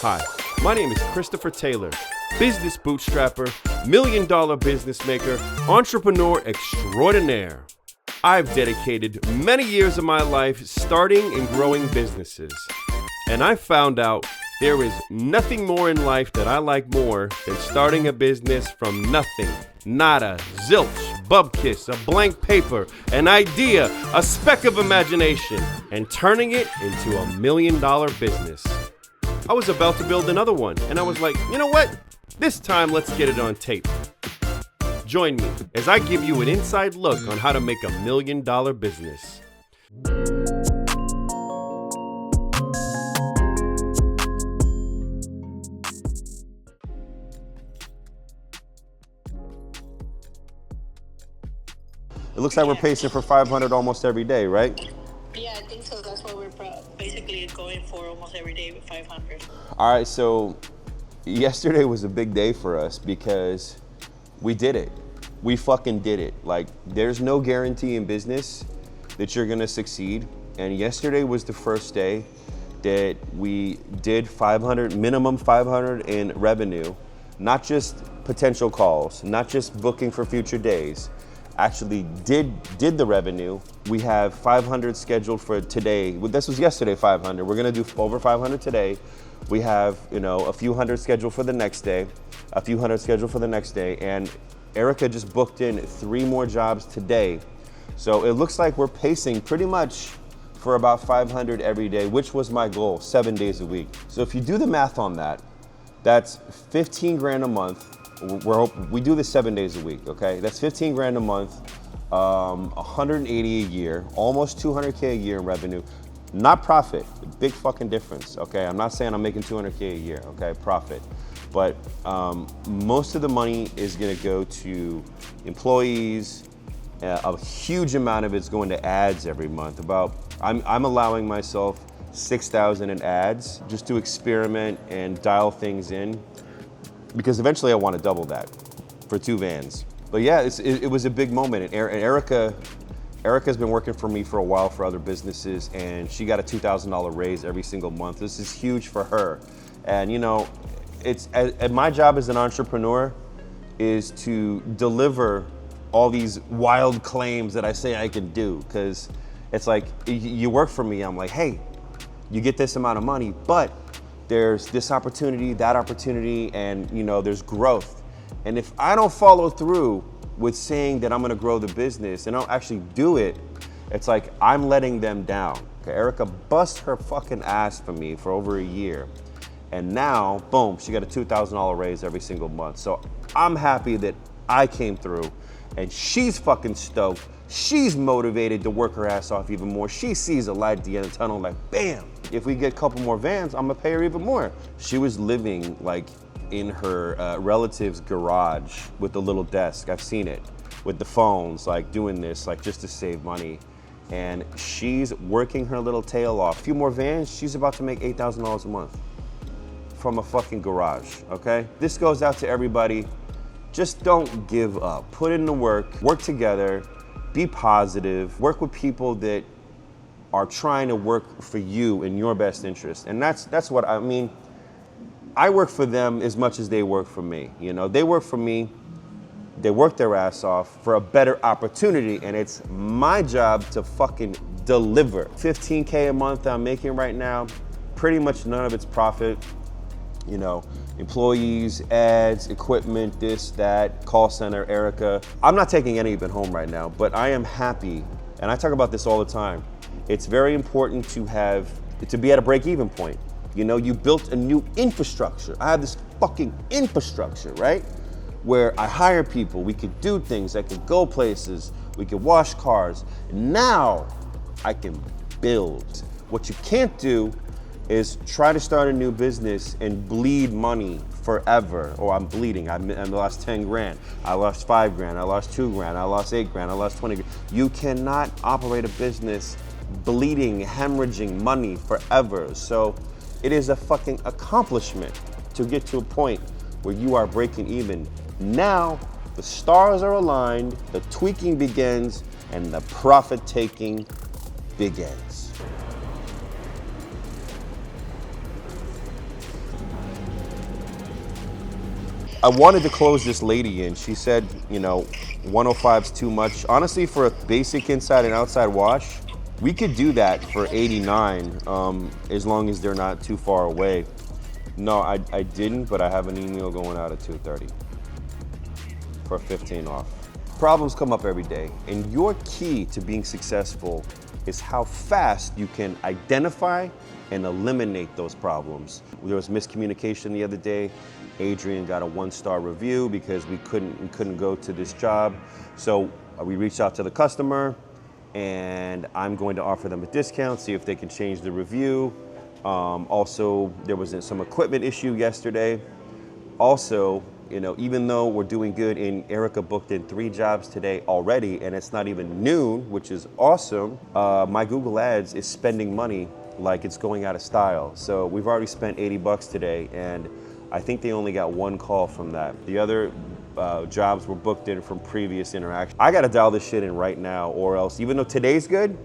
Hi, my name is Christopher Taylor, business bootstrapper, million-dollar business maker, entrepreneur extraordinaire. I've dedicated many years of my life starting and growing businesses. And I found out there is nothing more in life that I like more than starting a business from nothing, nada, zilch, bubkiss, a blank paper, an idea, a speck of imagination, and turning it into $1 million business. I was about to build another one, and I was like, you know what? This time, let's get it on tape. Join me as I give you an inside look on how to make $1 million business. It looks like we're pacing for 500 almost every day, right? Yeah, I think so. That's what we're basically going for almost every day with 500. All right, so yesterday was a big day for us because we did it. We fucking did it. Like, there's no guarantee in business that you're gonna succeed. And yesterday was the first day that we did 500, minimum 500 in revenue, not just potential calls, not just booking for future days. Actually did the revenue. We have 500 scheduled for today. This was yesterday, 500. We're gonna do over 500 today. We have, a few hundred scheduled for the next day, a few hundred scheduled for the next day, and Erica just booked in 3 more jobs today. So it looks like we're pacing pretty much for about 500 every day, which was my goal, 7 days a week. So if you do the math on that, that's 15 grand a month. We do this 7 days a week, okay? That's 15 grand a month, 180 a year, almost 200K a year in revenue. Not profit, big fucking difference, okay? I'm not saying I'm making 200K a year, okay? Profit. But most of the money is gonna go to employees. A huge amount of it's going to ads every month. I'm allowing myself 6,000 in ads just to experiment and dial things in, because eventually I want to double that for 2 vans. But yeah, it was a big moment. And Erica's been working for me for a while for other businesses, and she got a $2,000 raise every single month. This is huge for her. And my job as an entrepreneur is to deliver all these wild claims that I say I can do, because it's like, you work for me, I'm like, hey, you get this amount of money, but there's this opportunity, that opportunity, and there's growth. And if I don't follow through with saying that I'm gonna grow the business and I don't actually do it, it's like I'm letting them down. Okay, Erica bust her fucking ass for me for over a year. And now, boom, she got a $2,000 raise every single month. So I'm happy that I came through, and she's fucking stoked. She's motivated to work her ass off even more. She sees a light at the end of the tunnel, like, bam, if we get a couple more vans, I'm gonna pay her even more. She was living like in her relative's garage with the little desk. I've seen it, with the phones, like doing this, like just to save money. And she's working her little tail off. A few more vans, she's about to make $8,000 a month from a fucking garage, okay? This goes out to everybody. Just don't give up. Put in the work together, be positive, work with people that are trying to work for you in your best interest. And that's what I mean. I work for them as much as they work for me. They work for me, they work their ass off for a better opportunity, and it's my job to fucking deliver. 15K a month I'm making right now, pretty much none of it's profit. Employees, ads, equipment, this, that, call center, Erica. I'm not taking any of it home right now, but I am happy, and I talk about this all the time. It's very important to be at a break-even point. You built a new infrastructure. I have this fucking infrastructure, right? Where I hire people, we could do things, I could go places, we could wash cars. Now I can build. What you can't do is try to start a new business and bleed money forever. Or I'm bleeding, I lost 10 grand, I lost 5 grand, I lost 2 grand, I lost 8 grand, I lost 20 grand. You cannot operate a business bleeding, hemorrhaging money forever. So it is a fucking accomplishment to get to a point where you are breaking even. Now, the stars are aligned, the tweaking begins, and the profit taking begins. I wanted to close this lady in. She said, you know, 105's too much. Honestly, for a basic inside and outside wash, we could do that for 89, as long as they're not too far away. No, I didn't, but I have an email going out at 2:30 for 15 off. Problems come up every day, and your key to being successful is how fast you can identify and eliminate those problems. There was miscommunication the other day. Adrian got a 1-star review because we couldn't go to this job. So we reached out to the customer, and I'm going to offer them a discount, see if they can change the review. Also, there was some equipment issue yesterday. Also, you know, even though we're doing good, and Erica booked in 3 jobs today already, and it's not even noon, which is awesome, my Google Ads is spending money like it's going out of style. So we've already spent 80 bucks today, and I think they only got 1 call from that. The other jobs were booked in from previous interaction. I gotta dial this shit in right now, or else, even though today's good,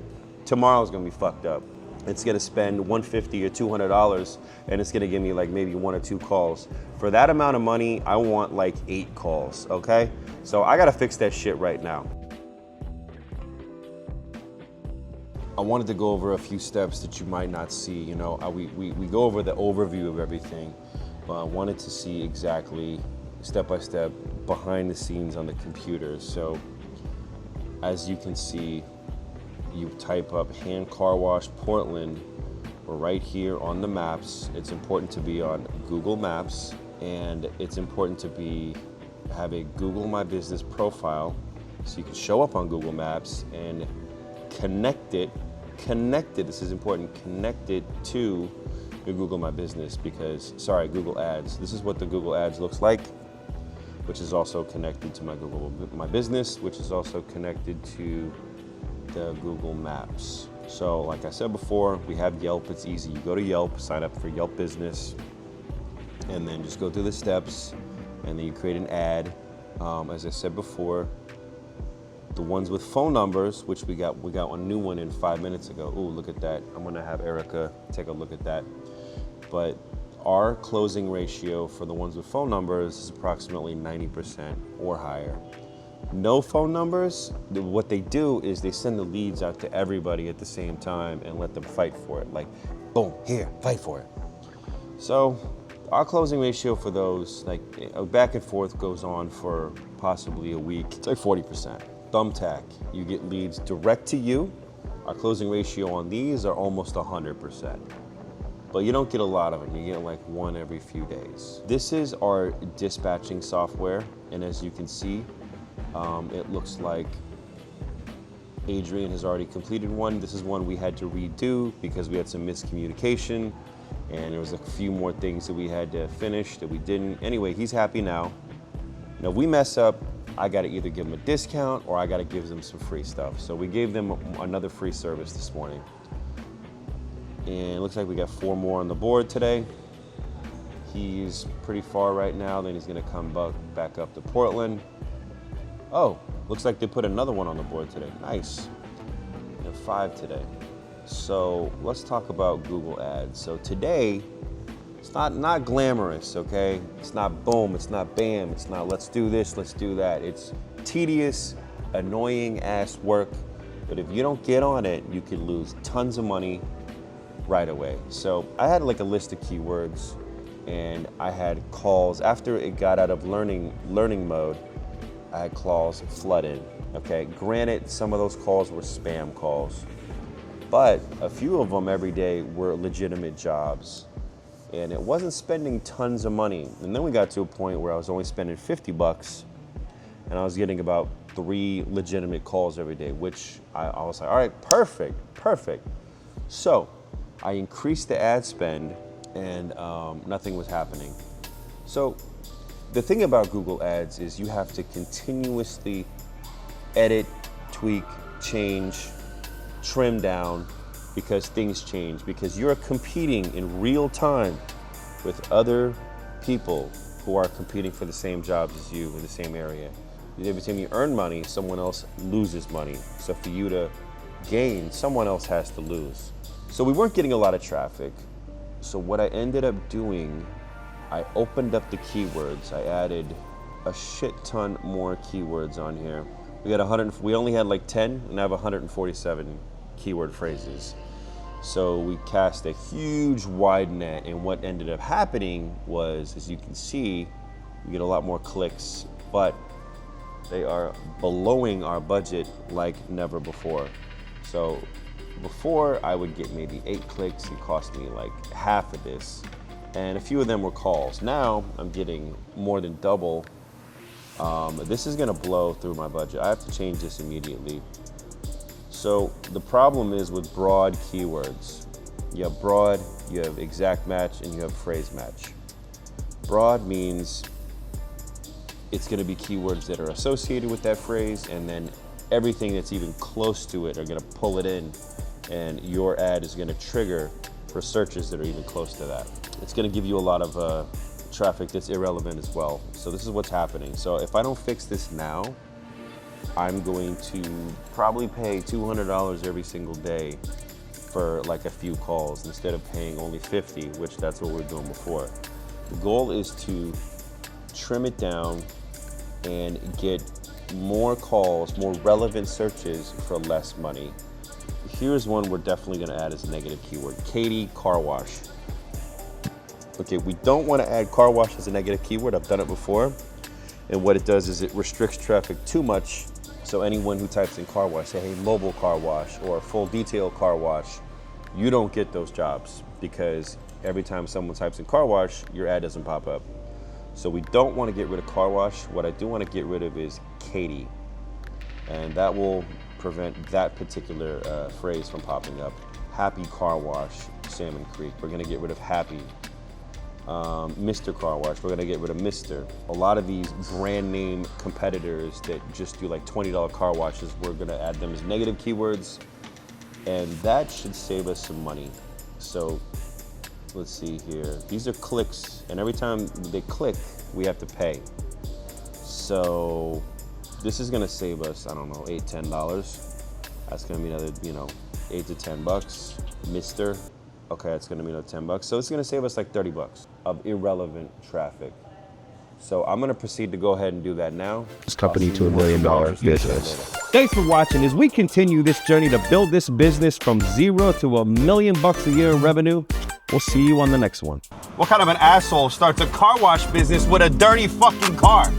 tomorrow's gonna be fucked up. It's gonna spend $150 or $200, and it's gonna give me like maybe 1 or 2 calls. For that amount of money, I want like 8 calls, okay? So I gotta fix that shit right now. I wanted to go over a few steps that you might not see. You know, we go over the overview of everything, but I wanted to see exactly step by step behind the scenes on the computer. So as you can see, you type up hand car wash Portland. We're right here on the maps. It's important to be on Google Maps, and it's important to have a Google My Business profile so you can show up on Google Maps and connect it, this is important, connect it to your Google My Business, because, sorry, Google Ads. This is what the Google Ads looks like, which is also connected to my Google My Business, which is also connected to the Google Maps. So like I said before, we have Yelp. It's easy. You go to Yelp, sign up for Yelp Business, and then just go through the steps, and then you create an ad. As I said before, the ones with phone numbers, which we got a new one in 5 minutes ago. Ooh, look at that. I'm gonna have Erica take a look at that. But our closing ratio for the ones with phone numbers is approximately 90% or higher. No phone numbers, what they do is they send the leads out to everybody at the same time and let them fight for it. Like, boom, here, fight for it. So our closing ratio for those, like back and forth, goes on for possibly a week. It's like 40%. Thumbtack, you get leads direct to you. Our closing ratio on these are almost 100%. But you don't get a lot of them. You get like 1 every few days. This is our dispatching software, and as you can see, it looks like Adrian has already completed one. This is one we had to redo because we had some miscommunication, and there was a few more things that we had to finish that we didn't. Anyway, he's happy now. Now, if we mess up, I gotta either give him a discount or I gotta give them some free stuff. So we gave them another free service this morning. And it looks like we got 4 more on the board today. He's pretty far right now, then he's gonna come back up to Portland. Oh, looks like they put another one on the board today. Nice. And 5 today. So let's talk about Google Ads. So today, it's not glamorous, okay? It's not boom, it's not bam, it's not let's do this, let's do that. It's tedious, annoying ass work, but if you don't get on it, you could lose tons of money right away. So I had like a list of keywords, and I had calls. After it got out of learning mode, I had calls flood in, okay? Granted, some of those calls were spam calls, but a few of them every day were legitimate jobs. And it wasn't spending tons of money. And then we got to a point where I was only spending 50 bucks, and I was getting about 3 legitimate calls every day, which I was like, all right, perfect. So I increased the ad spend, and nothing was happening. So the thing about Google Ads is you have to continuously edit, tweak, change, trim down, because things change, because you're competing in real time with other people who are competing for the same jobs as you in the same area. Every time you earn money, someone else loses money. So for you to gain, someone else has to lose. So we weren't getting a lot of traffic. So what I ended up doing I opened up the keywords. I added a shit ton more keywords on here. We only had like 10, and I have 147 keyword phrases. So we cast a huge wide net, and what ended up happening was, as you can see, we get a lot more clicks, but they are blowing our budget like never before. So before I would get maybe 8 clicks, it cost me like half of this, and a few of them were calls. Now I'm getting more than double. This is gonna blow through my budget. I have to change this immediately. So the problem is with broad keywords. You have broad, you have exact match, and you have phrase match. Broad means it's gonna be keywords that are associated with that phrase, and then everything that's even close to it are gonna pull it in, and your ad is gonna trigger for searches that are even close to that. It's gonna give you a lot of traffic that's irrelevant as well. So this is what's happening. So if I don't fix this now, I'm going to probably pay $200 every single day for like a few calls instead of paying only 50, which that's what we were doing before. The goal is to trim it down and get more calls, more relevant searches for less money. Here's one we're definitely gonna add as a negative keyword: Katie car wash. Okay, we don't wanna add car wash as a negative keyword. I've done it before. And what it does is it restricts traffic too much. So anyone who types in car wash, say, hey, mobile car wash or full detail car wash, you don't get those jobs, because every time someone types in car wash, your ad doesn't pop up. So we don't want to get rid of car wash. What I do want to get rid of is Katie. And that will prevent that particular phrase from popping up. Happy car wash, Salmon Creek. We're going to get rid of happy. Mr. Car Wash, we're gonna get rid of Mr. A lot of these brand name competitors that just do like $20 car washes, we're gonna add them as negative keywords, and that should save us some money. So let's see here. These are clicks, and every time they click, we have to pay. So this is gonna save us, I don't know, $8, $10. That's gonna be another, you know, $8 to $10. Mr. Okay, it's gonna be another $10. So it's gonna save us like $30 of irrelevant traffic. So I'm gonna proceed to go ahead and do that now. This company to $1 million business. Thanks for watching. As we continue this journey to build this business from $0 to $1 million a year in revenue, we'll see you on the next one. What kind of an asshole starts a car wash business with a dirty fucking car?